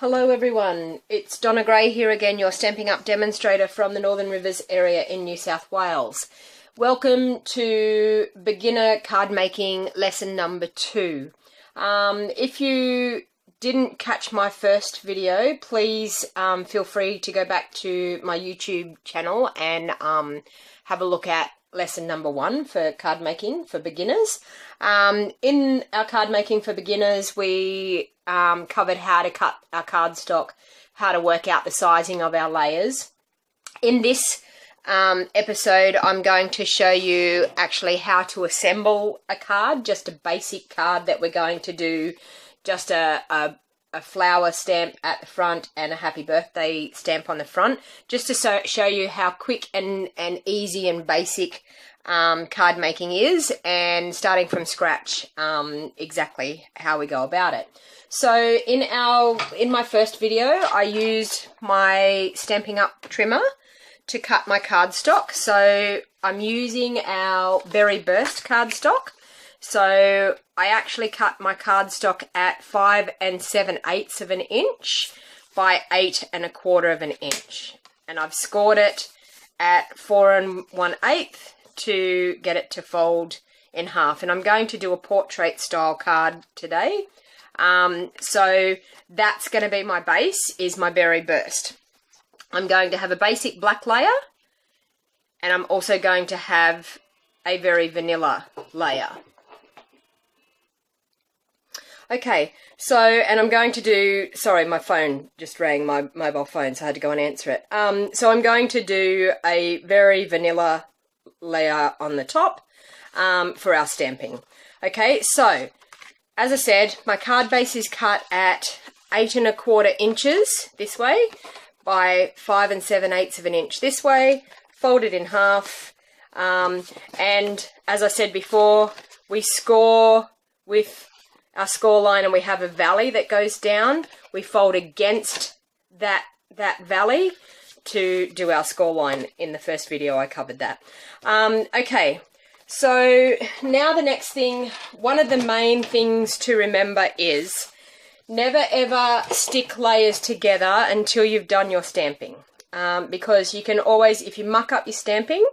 Hello everyone, it's Donna Gray here again, your Stampin' Up! Demonstrator from the Northern Rivers area in New South Wales. Welcome to beginner card making lesson number 2. If you didn't catch my first video, please feel free to go back to my YouTube channel and have a look at lesson number 1 for card making for beginners. In our card making for beginners, we covered how to cut our cardstock, how to work out the sizing of our layers. In this episode, I'm going to show you actually how to assemble a card, just a basic card that we're going to do, just a flower stamp at the front and a happy birthday stamp on the front, just to show you how quick and easy and basic card making is, and starting from scratch, exactly how we go about it. So in my first video, I used my Stampin' Up! Trimmer to cut my cardstock. So I'm using our Berry Burst cardstock. So I actually cut my cardstock at 5 7/8 of an inch by 8 1/4 of an inch. And I've scored it at 4 1/8 to get it to fold in half. And I'm going to do a portrait style card today. So that's going to be my base, is my Berry Burst. I'm going to have a basic black layer, and I'm also going to have a very vanilla layer. Okay, so, and I'm going to do, sorry, my phone just rang, my mobile phone, so I had to go and answer it. So I'm going to do a very vanilla layer on the top for our stamping. Okay, so as I said, my card base is cut at 8 1/4 inches this way by 5 7/8 of an inch this way, folded in half, and as I said before, we score with our score line and we have a valley that goes down. We fold against that valley to do our score line. In the first video I covered that. Okay, so now the next thing, one of the main things to remember is never ever stick layers together until you've done your stamping, because you can always, if you muck up your stamping,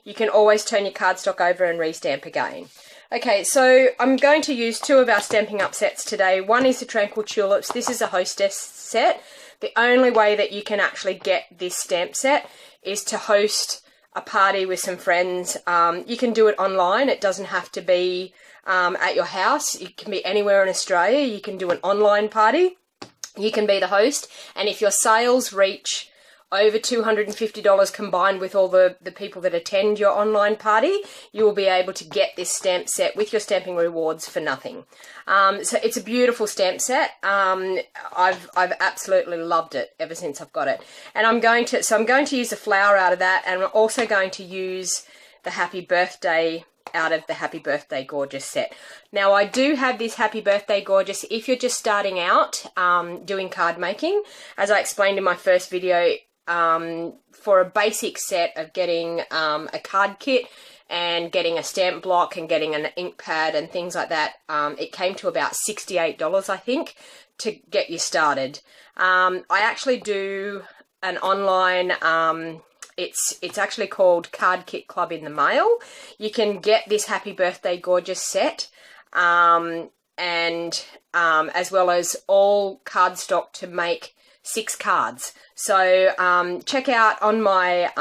you can always turn your cardstock over and restamp again. Okay, so I'm going to use 2 of our Stampin' Up! Sets today. One is the Tranquil Tulips. This is a hostess set. The only way that you can actually get this stamp set is to host a party with some friends. You can do it online. It doesn't have to be at your house. It can be anywhere in Australia. You can do an online party. You can be the host. And if your sales reach over $250 combined with all the people that attend your online party, you will be able to get this stamp set with your stamping rewards for nothing. So it's a beautiful stamp set. I've absolutely loved it ever since I've got it. And I'm going to use the flower out of that, and I'm also going to use the Happy Birthday out of the Happy Birthday Gorgeous set. Now I do have this Happy Birthday Gorgeous if you're just starting out doing card making. As I explained in my first video, for a basic set of getting a card kit and getting a stamp block and getting an ink pad and things like that, it came to about $68, I think, to get you started. I actually do an online, it's actually called Card Kit Club in the Mail. You can get this Happy Birthday Gorgeous set, and as well as all cardstock to make 6 cards. So check out on my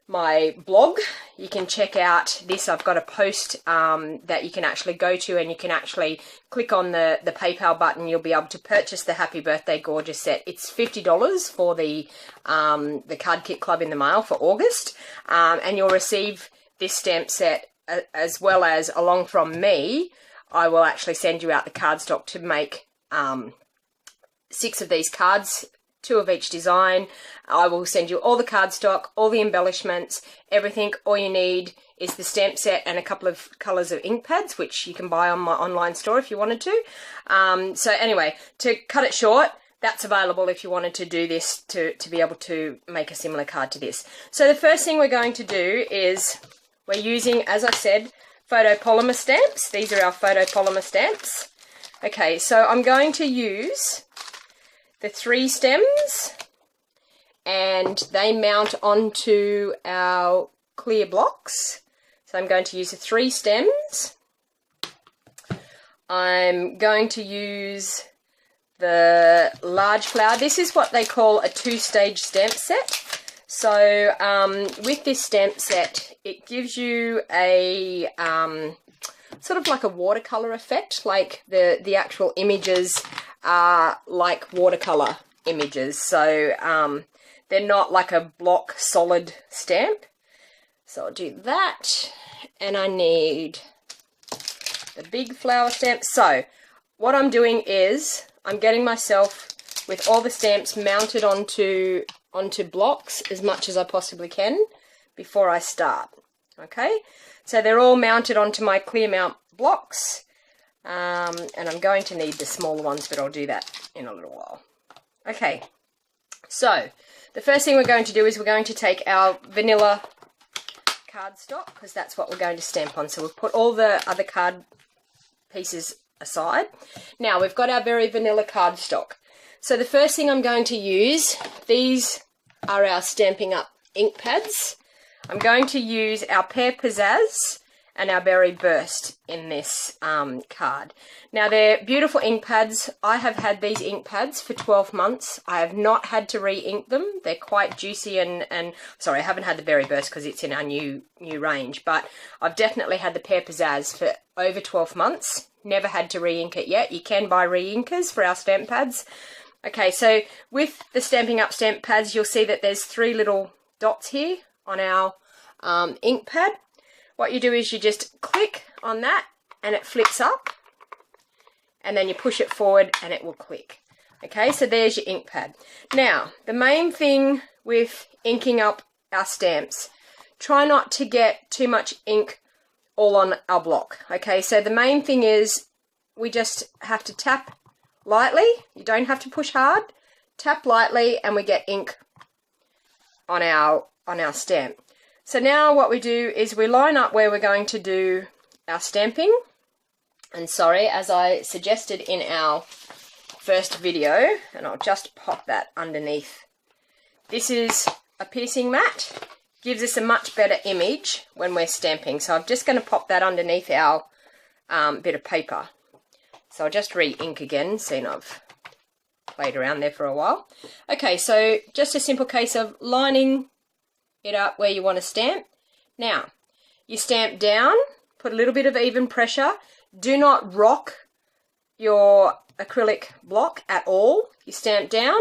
my blog, you can check out this. I've got a post that you can actually go to, and you can actually click on the PayPal button. You'll be able to purchase the Happy Birthday Gorgeous set. It's $50 for the Card Kit Club in the Mail for August, and you'll receive this stamp set as well as, along from me, I will actually send you out the cardstock to make 6 of these cards, 2 of each design. I will send you all the cardstock, all the embellishments, everything. All you need is the stamp set and a couple of colours of ink pads, which you can buy on my online store if you wanted to. So anyway, to cut it short, that's available if you wanted to do this to be able to make a similar card to this. So the first thing we're going to do is we're using, as I said, photopolymer stamps. These are our photopolymer stamps. Okay, so I'm going to use the 3 stems, and they mount onto our clear blocks. So I'm going to use the 3 stems. I'm going to use the large flower. This is what they call a 2-stage stamp set. So with this stamp set, it gives you a sort of like a watercolor effect, like the actual images are like watercolor images. So they're not like a block solid stamp. So I'll do that, and I need the big flower stamp. So what I'm doing is I'm getting myself with all the stamps mounted onto blocks as much as I possibly can before I start. Okay, so they're all mounted onto my clear mount blocks, and I'm going to need the smaller ones, but I'll do that in a little while. Okay, so the first thing we're going to do is we're going to take our vanilla cardstock, because that's what we're going to stamp on. So we'll put all the other card pieces aside. Now we've got our very vanilla cardstock. So the first thing I'm going to use, these are our Stampin' Up ink pads. I'm going to use our Pear Pizzaz and our Berry Burst in this card. Now they're beautiful ink pads. I have had these ink pads for 12 months. I have not had to re-ink them. They're quite juicy and sorry, I haven't had the Berry Burst because it's in our new range, but I've definitely had the Pear Pizzaz for over 12 months. Never had to re-ink it yet. You can buy re-inkers for our stamp pads. Okay, so with the Stampin' Up stamp pads, you'll see that there's 3 little dots here on our ink pad. What you do is you just click on that and it flips up, and then you push it forward and it will click. Okay, so there's your ink pad. Now, the main thing with inking up our stamps, try not to get too much ink all on our block. Okay, so the main thing is we just have to tap lightly. You don't have to push hard. Tap lightly and we get ink on our stamp. So now what we do is we line up where we're going to do our stamping. And sorry, as I suggested in our first video, and I'll just pop that underneath. This is a piercing mat. Gives us a much better image when we're stamping. So I'm just going to pop that underneath our bit of paper. So I'll just re-ink again, seeing I've played around there for a while. Okay, so just a simple case of lining it up where you want to stamp. Now, you stamp down, put a little bit of even pressure. Do not rock your acrylic block at all. You stamp down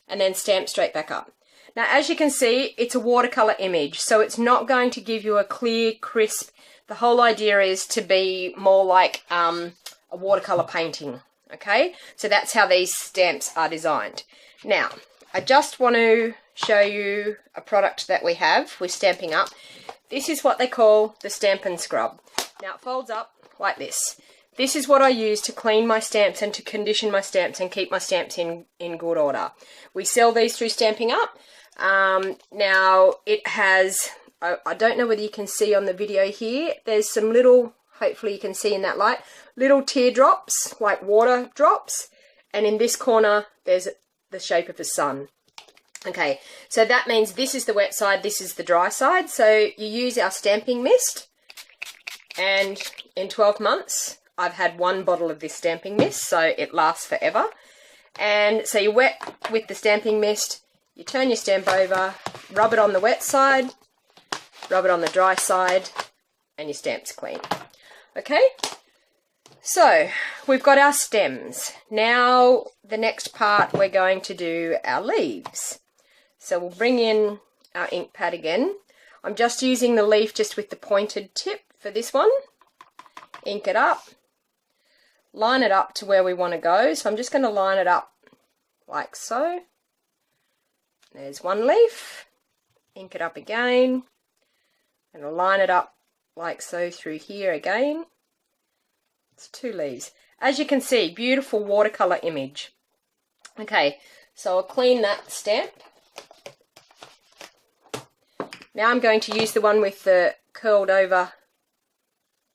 and then stamp straight back up. Now, as you can see, it's a watercolor image, so it's not going to give you a clear, crisp. The whole idea is to be more like a watercolor painting, okay? So that's how these stamps are designed. Now, I just want to show you a product that we have with Stampin' Up. This is what they call the Stampin' Scrub. Now, it folds up like this. This is what I use to clean my stamps and to condition my stamps and keep my stamps in good order. We sell these through Stampin' Up. Now, it has, I don't know whether you can see on the video here, there's some little, hopefully you can see in that light, little teardrops, like water drops, and in this corner there's the shape of a sun. Okay, so that means this is the wet side, this is the dry side. So you use our stamping mist, and in 12 months I've had 1 bottle of this stamping mist, so it lasts forever. And so you wet with the stamping mist, you turn your stamp over, rub it on the wet side, rub it on the dry side, and your stamp's clean. Okay, so we've got our stems. Now the next part we're going to do our leaves. So we'll bring in our ink pad again. I'm just using the leaf just with the pointed tip for this one. Ink it up, line it up to where we want to go. So I'm just going to line it up like so. There's one leaf, ink it up again, and I'll line it up like so through here again. It's 2 leaves. As you can see, beautiful watercolor image. Okay, so I'll clean that stamp. Now I'm going to use the one with the curled over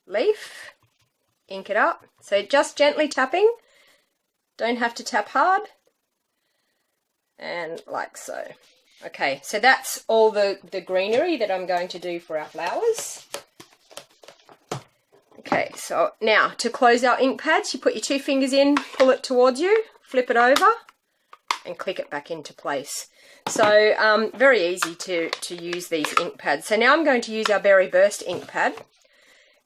leaf, ink it up. So just gently tapping, don't have to tap hard. and like so. Okay, so that's all the greenery that I'm going to do for our flowers. Okay, so now to close our ink pads, you put your 2 fingers in, pull it towards you, flip it over, and click it back into place. So very easy to use these ink pads. So now I'm going to use our Berry Burst ink pad,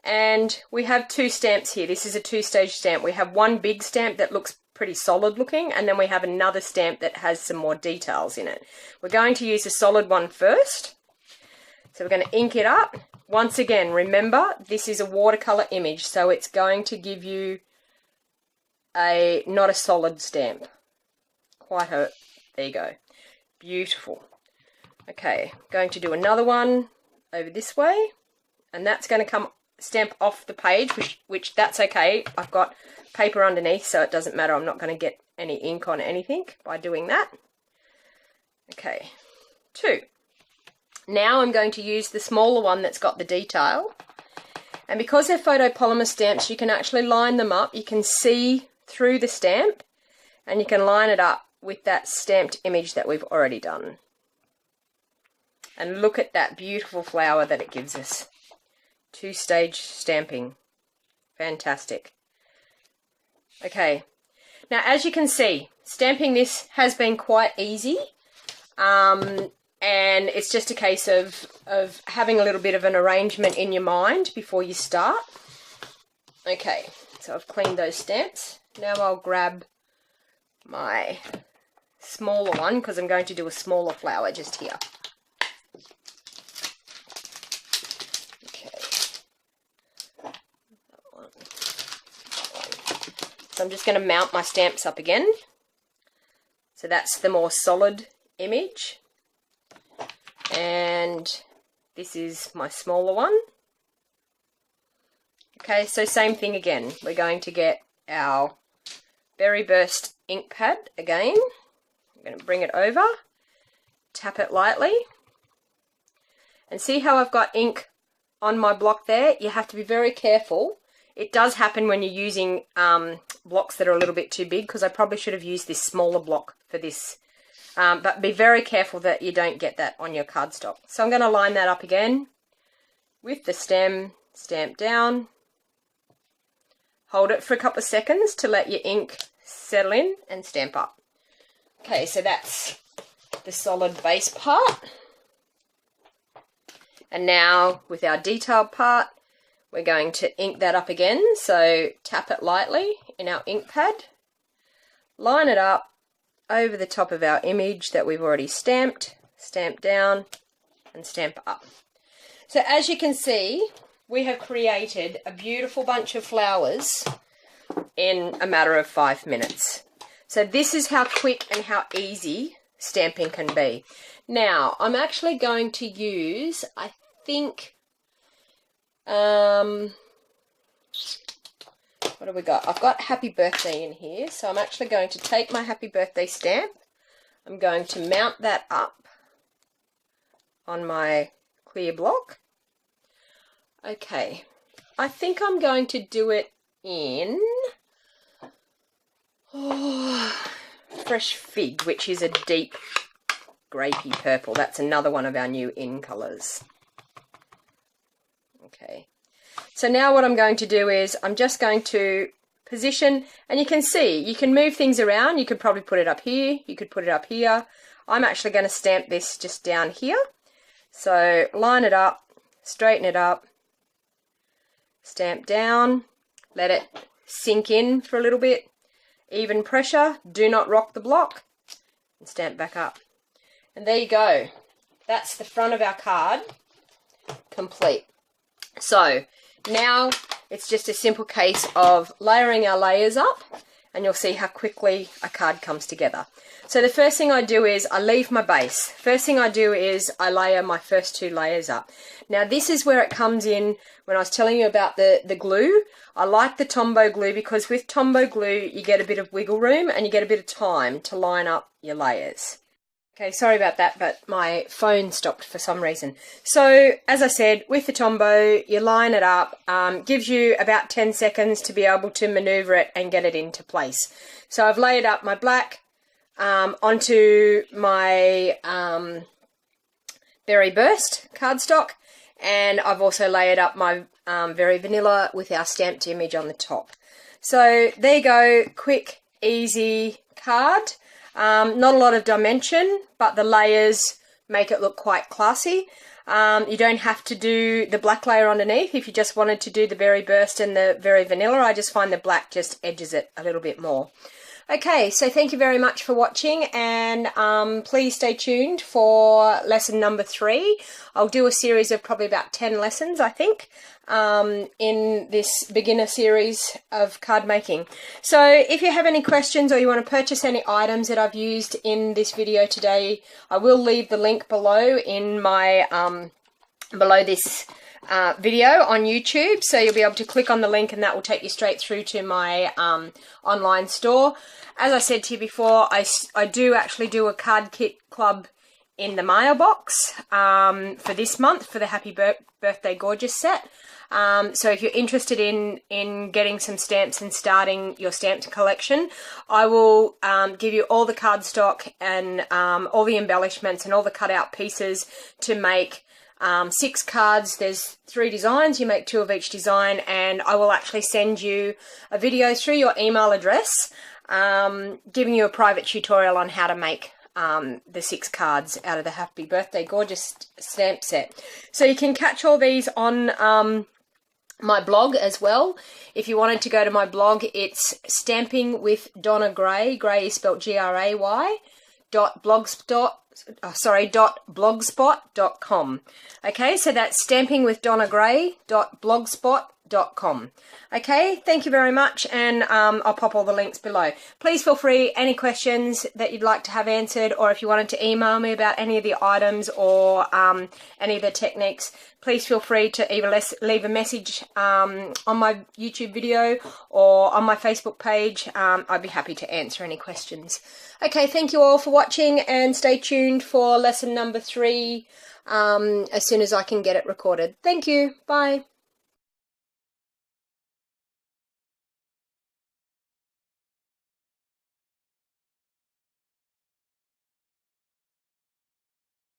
and we have 2 stamps here. This is a 2-stage stamp. We have one big stamp that looks pretty solid looking, and then we have another stamp that has some more details in it. We're going to use the solid one first. So we're going to ink it up. Once again, remember, this is a watercolor image, so it's going to give you not a solid stamp. There you go. Beautiful. Okay, going to do another one over this way, and that's going to come stamp off the page, which that's okay. I've got paper underneath, so it doesn't matter. I'm not going to get any ink on anything by doing that. Okay, 2. Now I'm going to use the smaller one that's got the detail, and because they're photopolymer stamps, you can actually line them up. You can see through the stamp, and you can line it up with that stamped image that we've already done. And look at that beautiful flower that it gives us. 2-stage stamping. Fantastic. Okay, now as you can see, stamping this has been quite easy, and it's just a case of having a little bit of an arrangement in your mind before you start. Okay, so I've cleaned those stamps. Now I'll grab my smaller one, because I'm going to do a smaller flower just here. So I'm just going to mount my stamps up again. So that's the more solid image. And this is my smaller one. Okay, so same thing again. We're going to get our Berry Burst ink pad again. I'm going to bring it over, tap it lightly. And see how I've got ink on my block there? You have to be very careful. It does happen when you're using blocks that are a little bit too big, because I probably should have used this smaller block for this. But be very careful that you don't get that on your cardstock. So I'm going to line that up again with the stem, stamp down. Hold it for a couple of seconds to let your ink settle in and stamp up. Okay, so that's the solid base part. And now with our detailed part, we're going to ink that up again. So tap it lightly in our ink pad, line it up over the top of our image that we've already stamped, stamp down and stamp up. So as you can see, we have created a beautiful bunch of flowers in a matter of 5 minutes. So this is how quick and how easy stamping can be. Now, I'm actually going to use, I think, what have we got? I've got Happy Birthday in here, so I'm actually going to take my Happy Birthday stamp. I'm going to mount that up on my clear block. Okay, I think I'm going to do it in Fresh Fig, which is a deep grapey purple. That's another one of our new in colours. Okay, so now what I'm going to do is I'm just going to position, and you can see, you can move things around. You could probably put it up here, you could put it up here. I'm actually going to stamp this just down here. So line it up, straighten it up, stamp down, let it sink in for a little bit, even pressure, do not rock the block, and stamp back up. And there you go. That's the front of our card complete. So now it's just a simple case of layering our layers up, and you'll see how quickly a card comes together. So the first thing I do is I leave my base. First thing I do is I layer my first 2 layers up. Now this is where it comes in when I was telling you about the glue. I like the Tombow glue because with Tombow glue you get a bit of wiggle room and you get a bit of time to line up your layers. Okay, sorry about that, but my phone stopped for some reason. So, as I said, with the Tombow, you line it up, gives you about 10 seconds to be able to maneuver it and get it into place. So I've layered up my black, onto my Berry Burst cardstock, and I've also layered up my Very Vanilla with our stamped image on the top. So there you go, quick, easy card. Not a lot of dimension, but the layers make it look quite classy. You don't have to do the black layer underneath if you just wanted to do the Berry Burst and the Very Vanilla. I just find the black just edges it a little bit more. Okay, so thank you very much for watching, and please stay tuned for lesson number 3. I'll do a series of probably about 10 lessons, I think, in this beginner series of card making. So if you have any questions or you want to purchase any items that I've used in this video today, I will leave the link below in my below this video on YouTube, so you'll be able to click on the link and that will take you straight through to my online store. As I said to you before, I do actually do a card kit club in the mailbox for this month for the Happy Birthday Gorgeous set. So if you're interested in getting some stamps and starting your stamped collection, I will give you all the cardstock and all the embellishments and all the cutout pieces to make 6 cards. There's 3 designs, you make 2 of each design, and I will actually send you a video through your email address giving you a private tutorial on how to make the 6 cards out of the Happy Birthday Gorgeous stamp set. So you can catch all these on my blog as well. If you wanted to go to my blog, it's Stamping with Donna Gray. Gray is spelled Gray. .blogspot.com. Okay, so that's stampingwithdonnagray.blogspot.com. Okay, thank you very much, and I'll pop all the links below. Please feel free, any questions that you'd like to have answered, or if you wanted to email me about any of the items or any of the techniques, please feel free to either leave a message on my YouTube video or on my Facebook page. I'd be happy to answer any questions. Okay, thank you all for watching, and stay tuned for lesson number 3 as soon as I can get it recorded. Thank you. Bye.